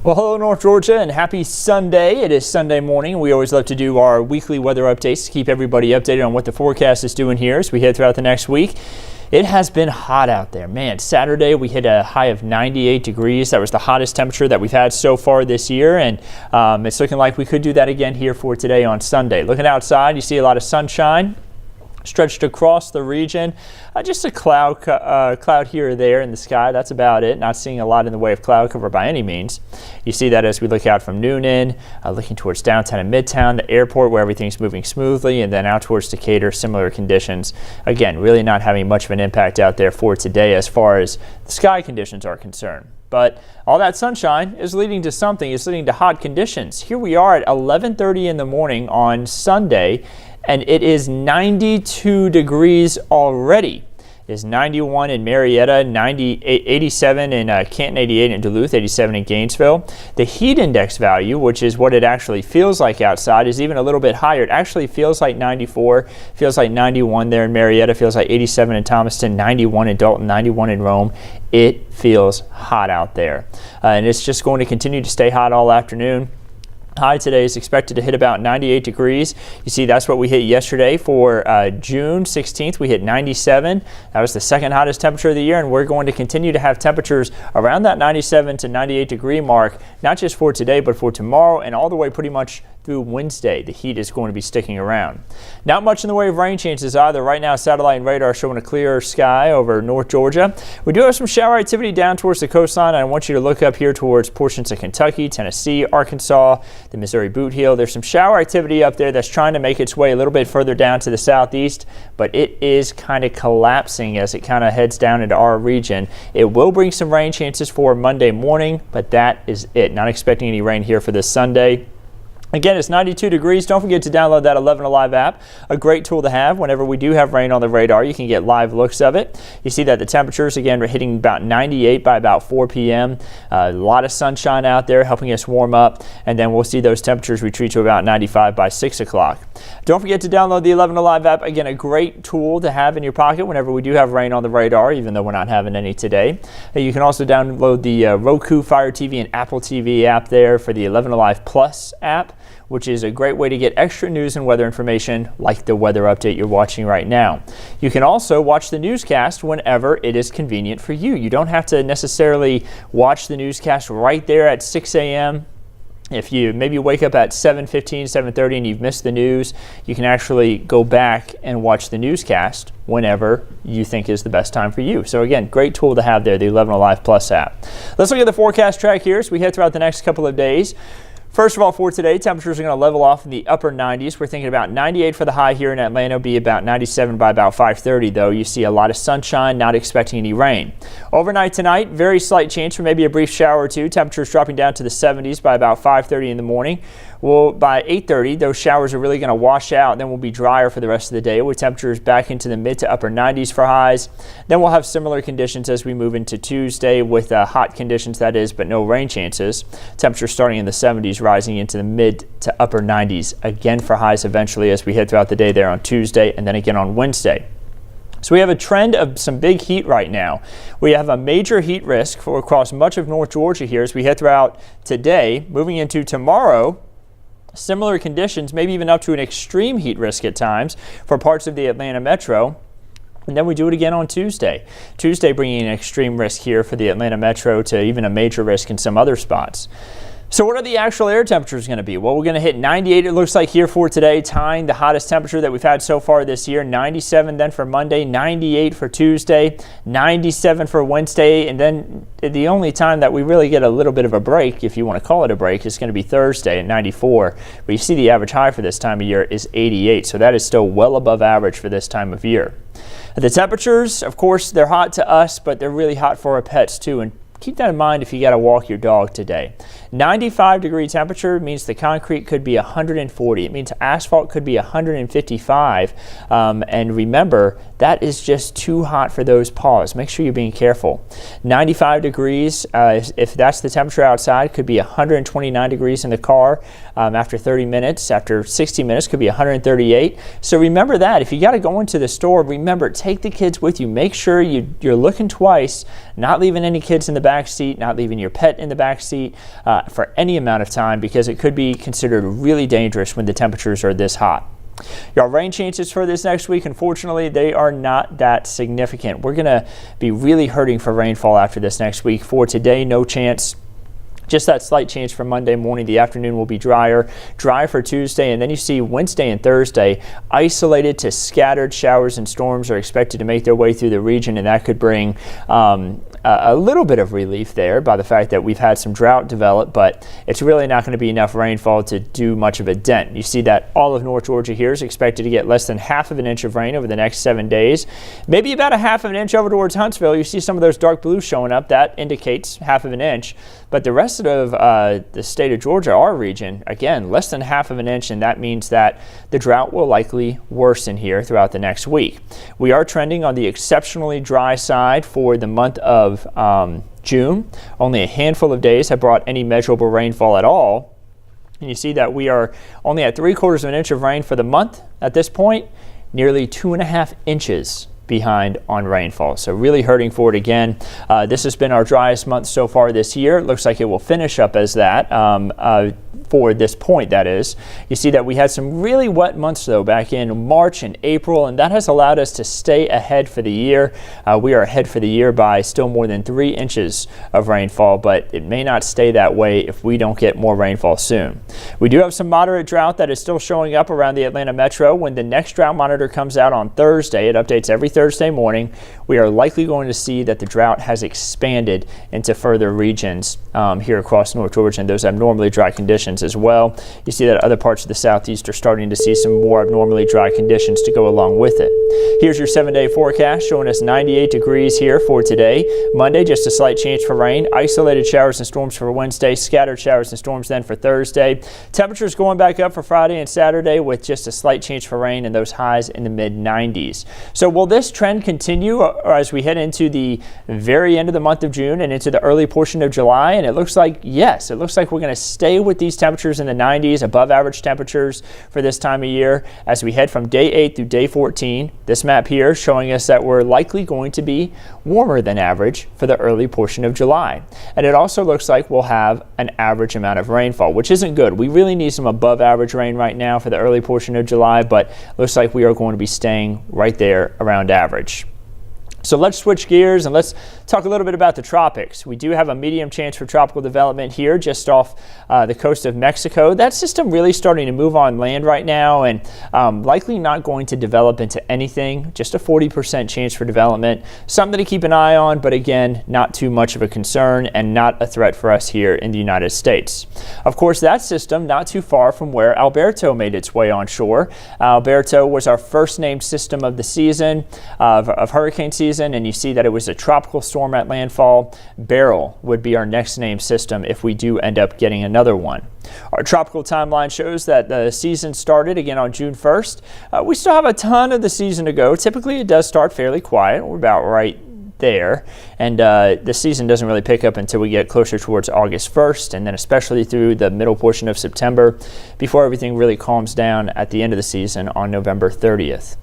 Well, hello North Georgia and happy Sunday. It is Sunday morning. We always love to do our weekly weather updates to keep everybody updated on what the forecast is doing here as we head throughout the next week. It has been hot out there. Man, Saturday we hit a high of 98 degrees. That was the hottest temperature that we've had so far this year, and it's looking like we could do that again here for today on Sunday. Looking outside, you see a lot of sunshine stretched across the region. Just a cloud here or there in the sky. That's about it. Not seeing a lot in the way of cloud cover by any means. You see that as we look out from noon in, looking towards downtown and midtown, the airport where everything's moving smoothly, and then out towards Decatur, similar conditions. Again, really not having much of an impact out there for today as far as the sky conditions are concerned. But all that sunshine is leading to something. It's leading to hot conditions. Here we are at 11:30 in the morning on Sunday, and it is 92 degrees already. It is 91 in Marietta, 87 in Canton, 88 in Duluth, 87 in Gainesville. The heat index value, which is what it actually feels like outside, is even a little bit higher. It actually feels like 94, feels like 91 there in Marietta, feels like 87 in Thomaston, 91 in Dalton, 91 in Rome. It feels hot out there. And it's just going to continue to stay hot all afternoon. High today is expected to hit about 98 degrees. You see, that's what we hit yesterday for June 16th. We hit 97. That was the second hottest temperature of the year, and we're going to continue to have temperatures around that 97 to 98 degree mark, not just for today, but for tomorrow and all the way pretty much through Wednesday. The heat is going to be sticking around. Not much in the way of rain chances either. Right now, satellite and radar showing a clear sky over North Georgia. We do have some shower activity down towards the coastline. I want you to look up here towards portions of Kentucky, Tennessee, Arkansas, the Missouri Boot Heel. There's some shower activity up there that's trying to make its way a little bit further down to the southeast, but it is kind of collapsing as it kind of heads down into our region. It will bring some rain chances for Monday morning, but that is it. Not expecting any rain here for this Sunday. Again, it's 92 degrees. Don't forget to download that 11 Alive app. A great tool to have whenever we do have rain on the radar. You can get live looks of it. You see that the temperatures, again, are hitting about 98 by about 4 p.m. A lot of sunshine out there helping us warm up, and then we'll see those temperatures retreat to about 95 by 6 o'clock. Don't forget to download the 11 Alive app. Again, a great tool to have in your pocket whenever we do have rain on the radar, even though we're not having any today. You can also download the Roku, Fire TV, and Apple TV app there for the 11 Alive Plus app, which is a great way to get extra news and weather information like the weather update you're watching right now. You can also watch the newscast whenever it is convenient for you. You don't have to necessarily watch the newscast right there at 6 a.m. If you maybe wake up at 7:15, 7:30 and you've missed the news, you can actually go back and watch the newscast whenever you think is the best time for you. So again, great tool to have there, the 11 Alive Plus app. Let's look at the forecast track here as we head throughout the next couple of days. First of all, for today, temperatures are going to level off in the upper 90s. We're thinking about 98 for the high here in Atlanta, be about 97 by about 5:30, though. You see a lot of sunshine, not expecting any rain. Overnight tonight, very slight chance for maybe a brief shower or two. Temperatures dropping down to the 70s by about 5:30 in the morning. Well, by 8:30, those showers are really going to wash out, and then we'll be drier for the rest of the day with temperatures back into the mid to upper 90s for highs. Then we'll have similar conditions as we move into Tuesday with hot conditions, that is, but no rain chances. Temperatures starting in the 70s, rising into the mid to upper 90s again for highs eventually as we head throughout the day there on Tuesday and then again on Wednesday. So we have a trend of some big heat right now. We have a major heat risk across much of North Georgia here as we head throughout today. Moving into tomorrow, similar conditions, maybe even up to an extreme heat risk at times for parts of the Atlanta metro. And then we do it again on Tuesday. Tuesday bringing an extreme risk here for the Atlanta metro to even a major risk in some other spots. So what are the actual air temperatures going to be? Well, we're going to hit 98, it looks like, here for today, tying the hottest temperature that we've had so far this year. 97 then for Monday, 98 for Tuesday, 97 for Wednesday, and then the only time that we really get a little bit of a break, if you want to call it a break, is going to be Thursday at 94. But you see the average high for this time of year is 88, so that is still well above average for this time of year. The temperatures, of course, they're hot to us, but they're really hot for our pets too. And keep that in mind if you got to walk your dog today. 95 degree temperature means the concrete could be 140. It means asphalt could be 155. And remember, that is just too hot for those paws. Make sure you're being careful. 95 degrees, if that's the temperature outside, could be 129 degrees in the car after 30 minutes. After 60 minutes, could be 138. So remember that. If you got to go into the store, remember, take the kids with you. Make sure you're looking twice, not leaving any kids in the back seat, not leaving your pet in the back seat. for any amount of time because it could be considered really dangerous when the temperatures are this hot. Your rain chances for this next week, unfortunately, they are not that significant. We're going to be really hurting for rainfall after this next week. For today, no chance. Just that slight change for Monday morning. The afternoon will be drier for Tuesday, and then you see Wednesday and Thursday, isolated to scattered showers and storms are expected to make their way through the region, and that could bring a little bit of relief there by the fact that we've had some drought develop, but it's really not going to be enough rainfall to do much of a dent. You see that all of North Georgia here is expected to get less than half of an inch of rain over the next 7 days, maybe about a half of an inch over towards Huntsville. You see some of those dark blues showing up. That indicates half of an inch. But the rest of the state of Georgia, our region, again, less than half of an inch, and that means that the drought will likely worsen here throughout the next week. We are trending on the exceptionally dry side for the month of June. Only a handful of days have brought any measurable rainfall at all. And you see that we are only at 3/4 of an inch of rain for the month at this point, nearly 2.5 inches behind on rainfall. So really hurting for it again. This has been our driest month so far this year. It looks like it will finish up as that for this point, that is. You see that we had some really wet months though back in March and April, and that has allowed us to stay ahead for the year. We are ahead for the year by still more than 3 inches of rainfall, but it may not stay that way if we don't get more rainfall soon. We do have some moderate drought that is still showing up around the Atlanta metro. When the next drought monitor comes out on Thursday, it updates every Thursday morning, we are likely going to see that the drought has expanded into further regions here across North Georgia, and those abnormally dry conditions as well. You see that other parts of the southeast are starting to see some more abnormally dry conditions to go along with it. Here's your 7-day forecast showing us 98 degrees here for today. Monday, just a slight chance for rain. Isolated showers and storms for Wednesday. Scattered showers and storms then for Thursday. Temperatures going back up for Friday and Saturday with just a slight chance for rain and those highs in the mid-90s. So will this trend continue as we head into the very end of the month of June and into the early portion of July? And it looks like yes. It looks like we're going to stay with these temperatures in the 90s, above average temperatures for this time of year as we head from day 8 through day 14. This map here showing us that we're likely going to be warmer than average for the early portion of July. And it also looks like we'll have an average amount of rainfall, which isn't good. We really need some above average rain right now for the early portion of July, but looks like we are going to be staying right there around average. So let's switch gears and let's talk a little bit about the tropics. We do have a medium chance for tropical development here just off the coast of Mexico. That system really starting to move on land right now and likely not going to develop into anything, just a 40% chance for development. Something to keep an eye on, but again, not too much of a concern and not a threat for us here in the United States. Of course, that system not too far from where Alberto made its way on shore. Alberto was our first named system of the season, of hurricane season. And you see that it was a tropical storm at landfall. Beryl would be our next named system if we do end up getting another one. Our tropical timeline shows that the season started again on June 1st. We still have a ton of the season to go. Typically it does start fairly quiet. We're about right there, and the season doesn't really pick up until we get closer towards August 1st, and then especially through the middle portion of September before everything really calms down at the end of the season on November 30th.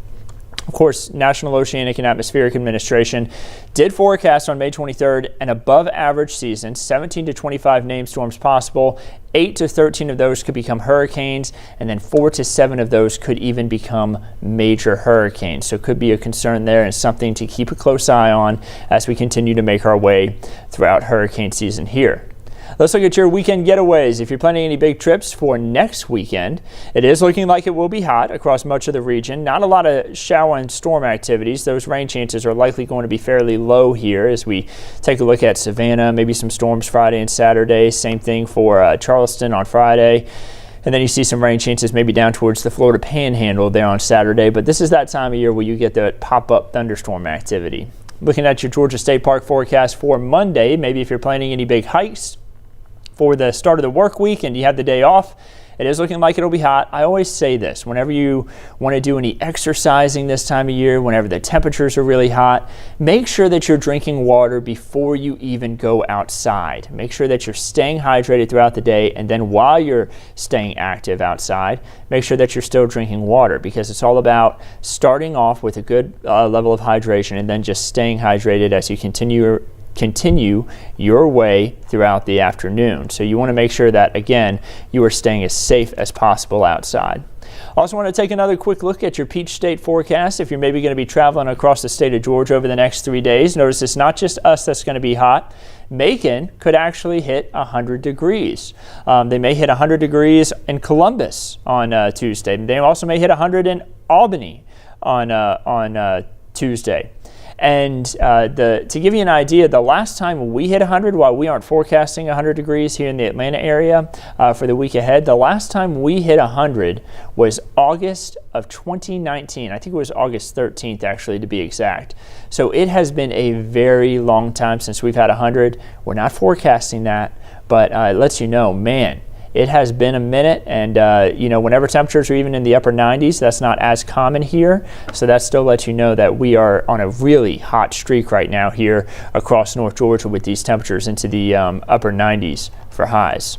Of course, National Oceanic and Atmospheric Administration did forecast on May 23rd an above average season, 17 to 25 named storms possible. 8 to 13 of those could become hurricanes, and then 4 to 7 of those could even become major hurricanes. So it could be a concern there and something to keep a close eye on as we continue to make our way throughout hurricane season here. Let's look at your weekend getaways. If you're planning any big trips for next weekend, it is looking like it will be hot across much of the region. Not a lot of shower and storm activities. Those rain chances are likely going to be fairly low here as we take a look at Savannah, maybe some storms Friday and Saturday. Same thing for Charleston on Friday. And then you see some rain chances maybe down towards the Florida Panhandle there on Saturday. But this is that time of year where you get the pop-up thunderstorm activity. Looking at your Georgia State Park forecast for Monday, maybe if you're planning any big hikes for the start of the work week and you have the day off, it is looking like it'll be hot. I always say this, whenever you want to do any exercising this time of year, whenever the temperatures are really hot, make sure that you're drinking water before you even go outside. Make sure that you're staying hydrated throughout the day, and then while you're staying active outside, make sure that you're still drinking water, because it's all about starting off with a good level of hydration and then just staying hydrated as you continue continue your way throughout the afternoon. So you want to make sure that, again, you are staying as safe as possible outside. Also want to take another quick look at your Peach State forecast. If you're maybe going to be traveling across the state of Georgia over the next 3 days, notice it's not just us that's going to be hot. Macon could actually hit 100 degrees. They may hit 100 degrees in Columbus on Tuesday. They also may hit 100 in Albany on Tuesday. And to give you an idea, the last time we hit 100, while we aren't forecasting 100 degrees here in the Atlanta area for the week ahead, the last time we hit 100 was August of 2019. I think it was August 13th, actually, to be exact. So it has been a very long time since we've had 100. We're not forecasting that, but it lets you know, man, it has been a minute, and whenever temperatures are even in the upper 90s, that's not as common here. So that still lets you know that we are on a really hot streak right now here across North Georgia with these temperatures into the upper 90s for highs.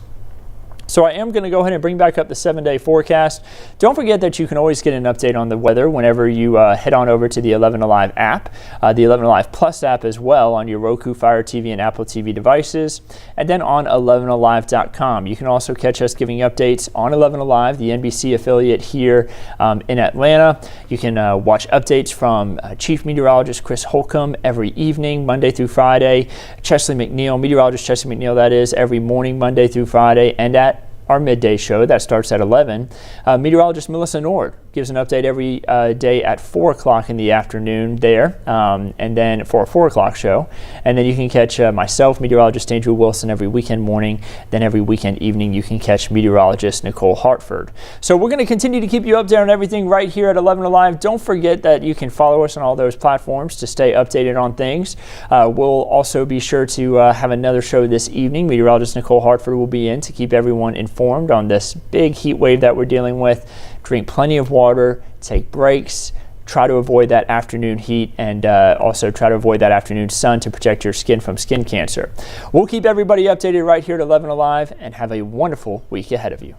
So I am going to go ahead and bring back up the 7-day forecast. Don't forget that you can always get an update on the weather whenever you head on over to the 11 Alive app, the 11 Alive Plus app as well on your Roku, Fire TV, and Apple TV devices, and then on 11alive.com. You can also catch us giving updates on 11 Alive, the NBC affiliate here in Atlanta. You can watch updates from Chief Meteorologist Chris Holcomb every evening, Monday through Friday. Chesley McNeil, Meteorologist Chesley McNeil, that is, every morning, Monday through Friday, and at our midday show that starts at 11. Meteorologist Melissa Nord gives an update every day at 4 o'clock in the afternoon there, and then for a 4 o'clock show. And then you can catch myself, meteorologist Andrew Wilson, every weekend morning. Then every weekend evening you can catch meteorologist Nicole Hartford. So we're going to continue to keep you updated on everything right here at 11 Alive. Don't forget that you can follow us on all those platforms to stay updated on things. We'll also be sure to have another show this evening. Meteorologist Nicole Hartford will be in to keep everyone informed on this big heat wave that we're dealing with. Drink plenty of water, take breaks, try to avoid that afternoon heat, and also try to avoid that afternoon sun to protect your skin from skin cancer. We'll keep everybody updated right here at 11 Alive, and have a wonderful week ahead of you.